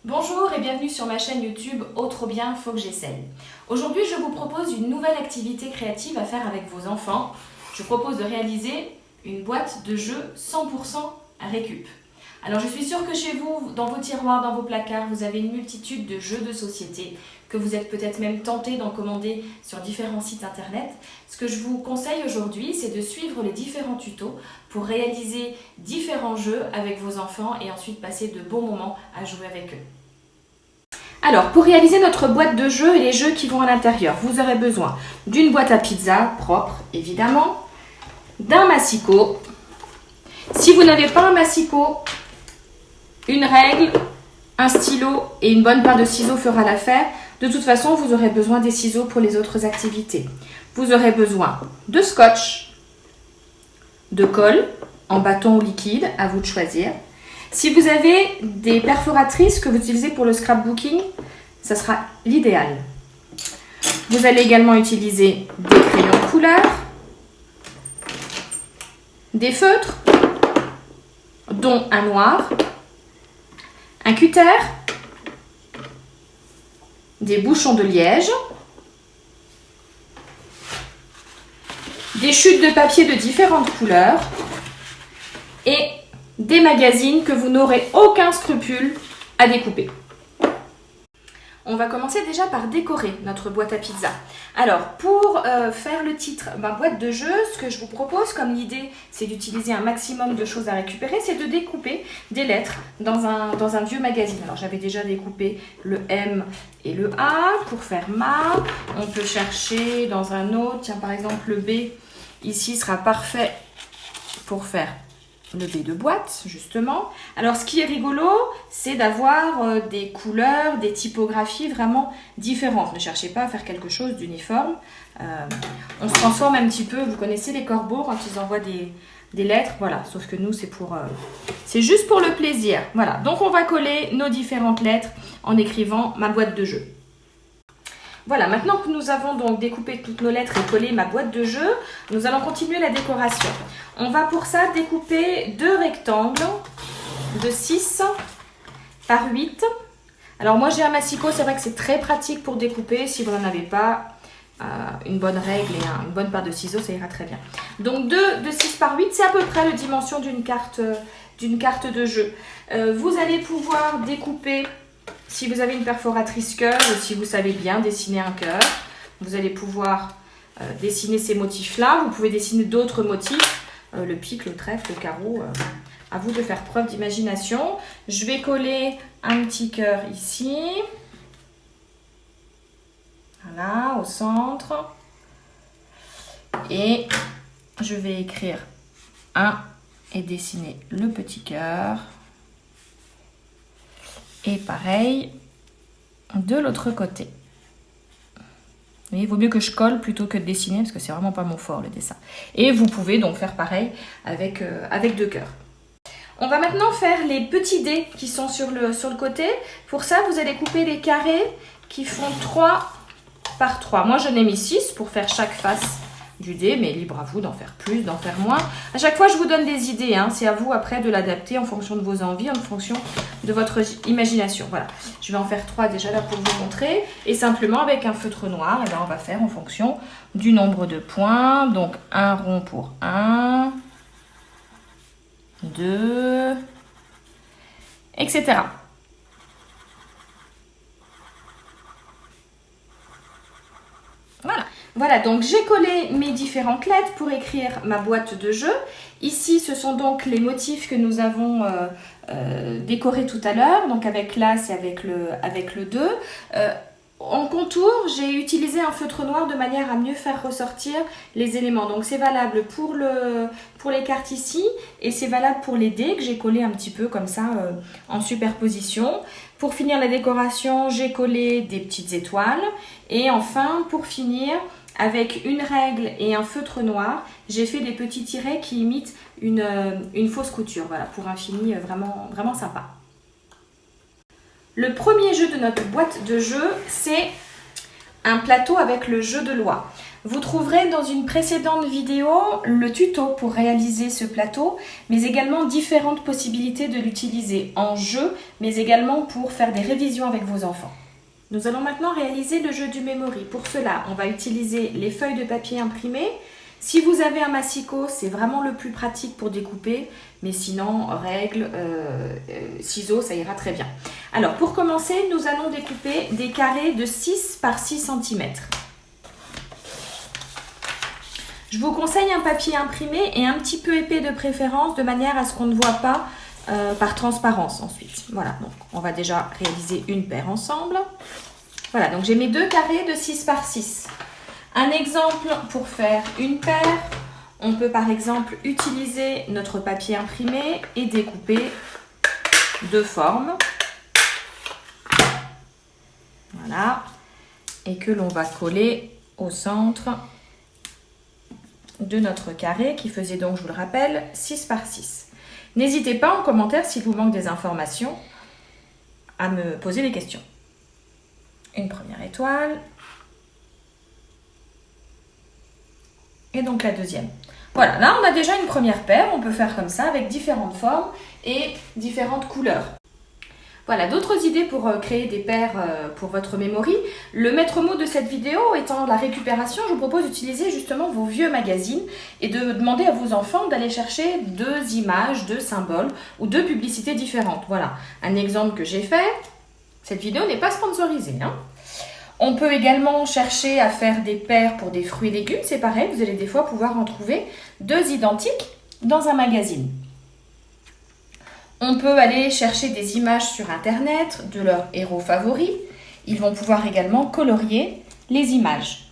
Bonjour et bienvenue sur ma chaîne YouTube Oh trop bien, faut que j'essaye. Aujourd'hui, je vous propose une nouvelle activité créative à faire avec vos enfants. Je vous propose de réaliser une boîte de jeux 100% récup. Alors je suis sûre que chez vous, dans vos tiroirs, dans vos placards, vous avez une multitude de jeux de société, que vous êtes peut-être même tenté d'en commander sur différents sites internet. Ce que je vous conseille aujourd'hui, c'est de suivre les différents tutos pour réaliser différents jeux avec vos enfants et ensuite passer de bons moments à jouer avec eux. Alors, pour réaliser notre boîte de jeux et les jeux qui vont à l'intérieur, vous aurez besoin d'une boîte à pizza propre, évidemment, d'un massicot. Si vous n'avez pas un massicot, une règle, un stylo et une bonne paire de ciseaux fera l'affaire. De toute façon, vous aurez besoin des ciseaux pour les autres activités. Vous aurez besoin de scotch, de colle en bâton ou liquide, à vous de choisir. Si vous avez des perforatrices que vous utilisez pour le scrapbooking, ça sera l'idéal. Vous allez également utiliser des crayons couleur, des feutres, dont un noir, un cutter, des bouchons de liège, des chutes de papier de différentes couleurs et des magazines que vous n'aurez aucun scrupule à découper. On va commencer déjà par décorer notre boîte à pizza. Alors, pour faire le titre ma boîte de jeu, ce que je vous propose comme idée, c'est d'utiliser un maximum de choses à récupérer, c'est de découper des lettres dans un vieux magazine. Alors, j'avais déjà découpé le M et le A pour faire ma. On peut chercher dans un autre, tiens, par exemple, le B, ici sera parfait pour faire le B de boîte, justement. Alors, ce qui est rigolo, c'est d'avoir des couleurs, des typographies vraiment différentes. Ne cherchez pas à faire quelque chose d'uniforme. On se transforme un petit peu. Vous connaissez les corbeaux quand ils envoient des lettres. Voilà, sauf que nous, c'est juste pour le plaisir. Voilà, donc on va coller nos différentes lettres en écrivant ma boîte de jeu. Voilà, maintenant que nous avons donc découpé toutes nos lettres et collé ma boîte de jeu, nous allons continuer la décoration. On va pour ça découper deux rectangles de 6 par 8. Alors moi j'ai un massicot, c'est vrai que c'est très pratique pour découper. Si vous n'en avez pas, une bonne règle et une bonne paire de ciseaux, ça ira très bien. Donc 2 de 6 par 8, c'est à peu près la dimension d'une carte de jeu. Vous allez pouvoir découper, si vous avez une perforatrice cœur ou si vous savez bien dessiner un cœur, vous allez pouvoir dessiner ces motifs-là. Vous pouvez dessiner d'autres motifs, le pic, le trèfle, le carreau. À vous de faire preuve d'imagination. Je vais coller un petit cœur ici. Voilà, au centre. Et je vais écrire 1 et dessiner le petit cœur. Et pareil, de l'autre côté. Vous voyez, il vaut mieux que je colle plutôt que de dessiner parce que c'est vraiment pas mon fort le dessin. Et vous pouvez donc faire pareil avec deux cœurs. On va maintenant faire les petits dés qui sont sur le côté. Pour ça, vous allez couper des carrés qui font 3 par 3. Moi, j'en ai mis 6 pour faire chaque face du dé, mais libre à vous d'en faire plus, d'en faire moins. À chaque fois, je vous donne des idées. Hein. C'est à vous après de l'adapter en fonction de vos envies, en fonction de votre imagination. Voilà, je vais en faire 3 déjà là pour vous montrer. Et simplement, avec un feutre noir, et bien, on va faire en fonction du nombre de points. Donc, un rond pour 1, 2, etc. Voilà, donc j'ai collé mes différentes lettres pour écrire ma boîte de jeu. Ici, ce sont donc les motifs que nous avons décorés tout à l'heure. Donc avec l'As et avec le 2. En contour, j'ai utilisé un feutre noir de manière à mieux faire ressortir les éléments. Donc c'est valable pour les cartes ici et c'est valable pour les dés que j'ai collé un petit peu comme ça en superposition. Pour finir la décoration, j'ai collé des petites étoiles. Et enfin, pour finir, avec une règle et un feutre noir, j'ai fait des petits tirets qui imitent une fausse couture. Voilà, pour un fini vraiment, vraiment sympa. Le premier jeu de notre boîte de jeu, c'est un plateau avec le jeu de loi. Vous trouverez dans une précédente vidéo le tuto pour réaliser ce plateau, mais également différentes possibilités de l'utiliser en jeu, mais également pour faire des révisions avec vos enfants. Nous allons maintenant réaliser le jeu du memory. Pour cela, on va utiliser les feuilles de papier imprimées. Si vous avez un massicot, c'est vraiment le plus pratique pour découper, mais sinon, règle, ciseaux, ça ira très bien. Alors, pour commencer, nous allons découper des carrés de 6 par 6 cm. Je vous conseille un papier imprimé et un petit peu épais de préférence, de manière à ce qu'on ne voit pas par transparence ensuite. Voilà, donc on va déjà réaliser une paire ensemble. Voilà, donc j'ai mes 2 carrés de 6 par 6. Un exemple pour faire une paire, on peut par exemple utiliser notre papier imprimé et découper 2 formes. Voilà, et que l'on va coller au centre de notre carré qui faisait donc, je vous le rappelle, 6 par 6. N'hésitez pas en commentaire s'il vous manque des informations à me poser des questions. Une première étoile. Et donc la deuxième. Voilà, là on a déjà une première paire, on peut faire comme ça avec différentes formes et différentes couleurs. Voilà, d'autres idées pour créer des paires pour votre memory. Le maître mot de cette vidéo étant la récupération, je vous propose d'utiliser justement vos vieux magazines et de demander à vos enfants d'aller chercher 2 images, 2 symboles ou 2 publicités différentes. Voilà, un exemple que j'ai fait. Cette vidéo n'est pas sponsorisée, hein. On peut également chercher à faire des paires pour des fruits et légumes. C'est pareil, vous allez des fois pouvoir en trouver 2 identiques dans un magazine. On peut aller chercher des images sur Internet de leurs héros favoris. Ils vont pouvoir également colorier les images.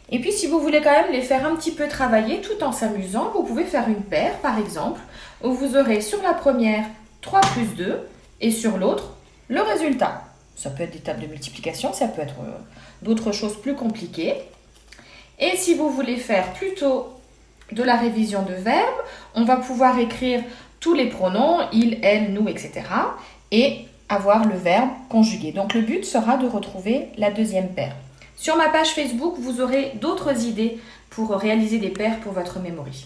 Et puis, si vous voulez quand même les faire un petit peu travailler tout en s'amusant, vous pouvez faire une paire, par exemple, où vous aurez sur la première 3 plus 2 et sur l'autre le résultat. Ça peut être des tables de multiplication, ça peut être d'autres choses plus compliquées. Et si vous voulez faire plutôt de la révision de verbes, on va pouvoir écrire tous les pronoms, il, elle, nous, etc. et avoir le verbe conjugué. Donc le but sera de retrouver la deuxième paire. Sur ma page Facebook, vous aurez d'autres idées pour réaliser des paires pour votre memory.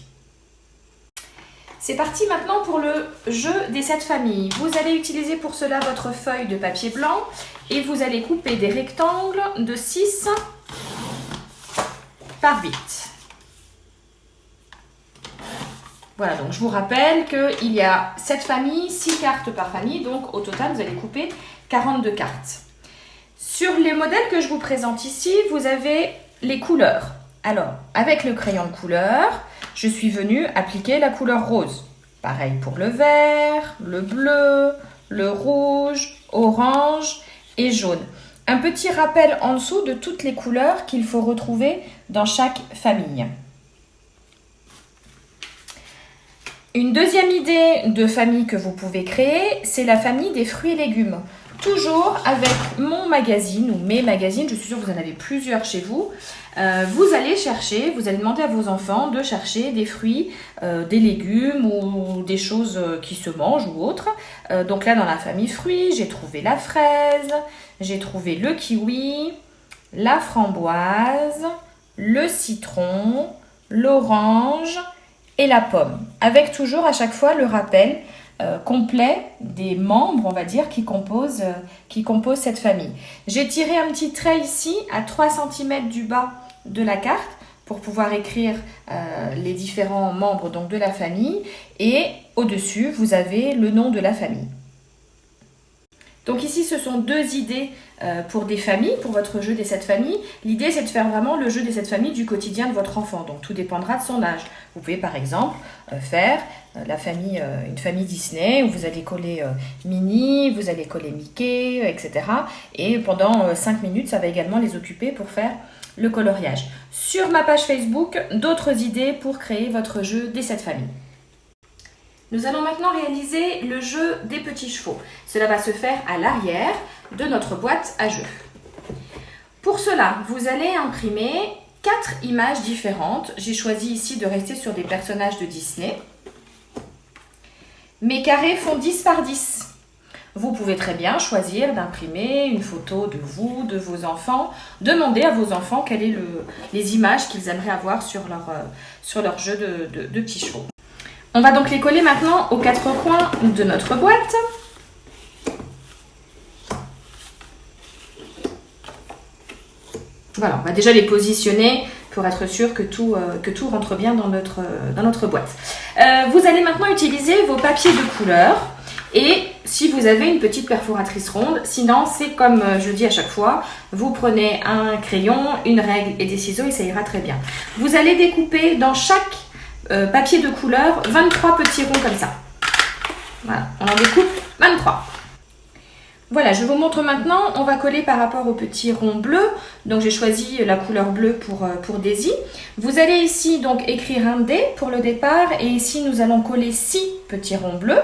C'est parti maintenant pour le jeu des 7 familles. Vous allez utiliser pour cela votre feuille de papier blanc et vous allez couper des rectangles de 6 par 8. Voilà, donc je vous rappelle qu'il y a 7 familles, 6 cartes par famille, donc au total vous allez couper 42 cartes. Sur les modèles que je vous présente ici, vous avez les couleurs. Alors, avec le crayon de couleur, je suis venue appliquer la couleur rose. Pareil pour le vert, le bleu, le rouge, orange et jaune. Un petit rappel en dessous de toutes les couleurs qu'il faut retrouver dans chaque famille. Une deuxième idée de famille que vous pouvez créer, c'est la famille des fruits et légumes. Toujours avec mon magazine ou mes magazines, je suis sûre que vous en avez plusieurs chez vous. Vous allez demander à vos enfants de chercher des fruits, des légumes ou des choses qui se mangent ou autres. Donc là, dans la famille fruits, j'ai trouvé la fraise, j'ai trouvé le kiwi, la framboise, le citron, l'orange et la pomme. Avec toujours à chaque fois le rappel complet des membres, on va dire, qui composent cette famille. J'ai tiré un petit trait ici à 3 cm du bas de la carte pour pouvoir écrire les différents membres donc, de la famille et au-dessus, vous avez le nom de la famille. Donc ici, ce sont 2 idées pour des familles, pour votre jeu des 7 familles. L'idée, c'est de faire vraiment le jeu des 7 familles du quotidien de votre enfant. Donc tout dépendra de son âge. Vous pouvez par exemple faire une famille Disney où vous allez coller Minnie, vous allez coller Mickey, etc. Et pendant 5 minutes, ça va également les occuper pour faire le coloriage. Sur ma page Facebook, d'autres idées pour créer votre jeu des 7 familles. Nous allons maintenant réaliser le jeu des petits chevaux. Cela va se faire à l'arrière de notre boîte à jeux. Pour cela, vous allez imprimer 4 images différentes. J'ai choisi ici de rester sur des personnages de Disney. Mes carrés font 10 par 10. Vous pouvez très bien choisir d'imprimer une photo de vous, de vos enfants. Demandez à vos enfants quelles sont les images qu'ils aimeraient avoir sur leur jeu de petits chevaux. On va donc les coller maintenant aux quatre coins de notre boîte. Voilà, on va déjà les positionner pour être sûr que tout rentre bien dans notre boîte. Vous allez maintenant utiliser vos papiers de couleur et si vous avez une petite perforatrice ronde, sinon c'est comme je dis à chaque fois, vous prenez un crayon, une règle et des ciseaux et ça ira très bien. Vous allez découper dans chaque papier de couleur 23 petits ronds comme ça. Voilà, on en découpe 23. Voilà, je vous montre maintenant, on va coller par rapport au petit rond bleu. Donc j'ai choisi la couleur bleue pour Daisy. Vous allez ici donc écrire un D pour le départ et ici nous allons coller 6 petits ronds bleus.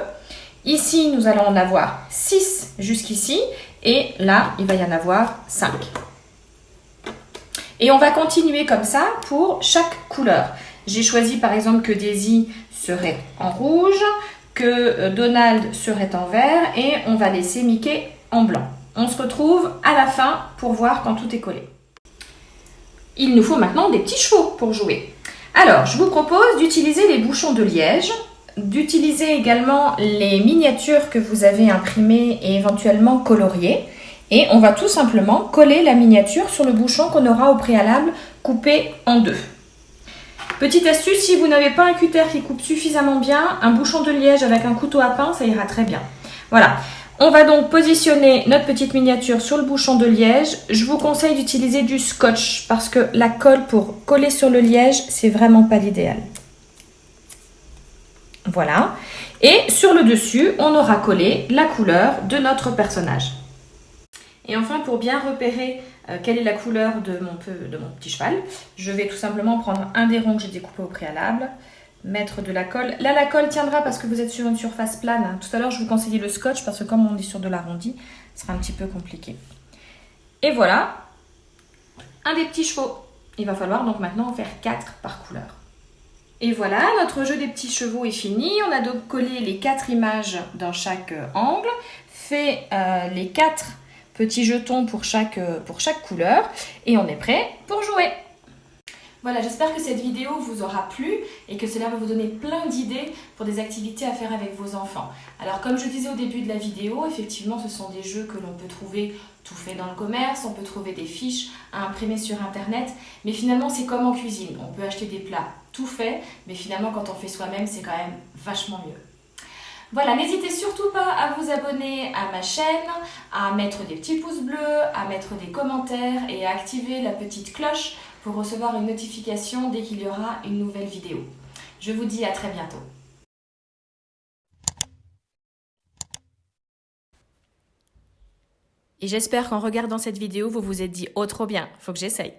Ici nous allons en avoir 6 jusqu'ici et là il va y en avoir 5. Et on va continuer comme ça pour chaque couleur. J'ai choisi par exemple que Daisy serait en rouge, que Donald serait en vert et on va laisser Mickey en blanc. On se retrouve à la fin pour voir quand tout est collé. Il nous faut maintenant des petits chevaux pour jouer. Alors, je vous propose d'utiliser les bouchons de liège, d'utiliser également les miniatures que vous avez imprimées et éventuellement coloriées. Et on va tout simplement coller la miniature sur le bouchon qu'on aura au préalable coupé en deux. Petite astuce, si vous n'avez pas un cutter qui coupe suffisamment bien, un bouchon de liège avec un couteau à pain, ça ira très bien. Voilà. On va donc positionner notre petite miniature sur le bouchon de liège. Je vous conseille d'utiliser du scotch parce que la colle pour coller sur le liège, c'est vraiment pas l'idéal. Voilà. Et sur le dessus, on aura collé la couleur de notre personnage. Et enfin, pour bien repérer quelle est la couleur de mon petit cheval, je vais tout simplement prendre un des ronds que j'ai découpé au préalable, mettre de la colle. Là, la colle tiendra parce que vous êtes sur une surface plane. Tout à l'heure, je vous conseillais le scotch parce que comme on est sur de l'arrondi, ce sera un petit peu compliqué. Et voilà, un des petits chevaux. Il va falloir donc maintenant en faire 4 par couleur. Et voilà, notre jeu des petits chevaux est fini. On a donc collé les 4 images dans chaque angle, fait les 4 petits jetons pour chaque couleur et on est prêt pour jouer. Voilà, j'espère que cette vidéo vous aura plu et que cela va vous donner plein d'idées pour des activités à faire avec vos enfants. Alors comme je disais au début de la vidéo, effectivement ce sont des jeux que l'on peut trouver tout fait dans le commerce, on peut trouver des fiches à imprimer sur internet, mais finalement c'est comme en cuisine, on peut acheter des plats tout faits, mais finalement quand on fait soi-même c'est quand même vachement mieux. Voilà, n'hésitez surtout pas à vous abonner à ma chaîne, à mettre des petits pouces bleus, à mettre des commentaires et à activer la petite cloche pour recevoir une notification dès qu'il y aura une nouvelle vidéo. Je vous dis à très bientôt. Et j'espère qu'en regardant cette vidéo, vous vous êtes dit « Oh trop bien, faut que j'essaye ».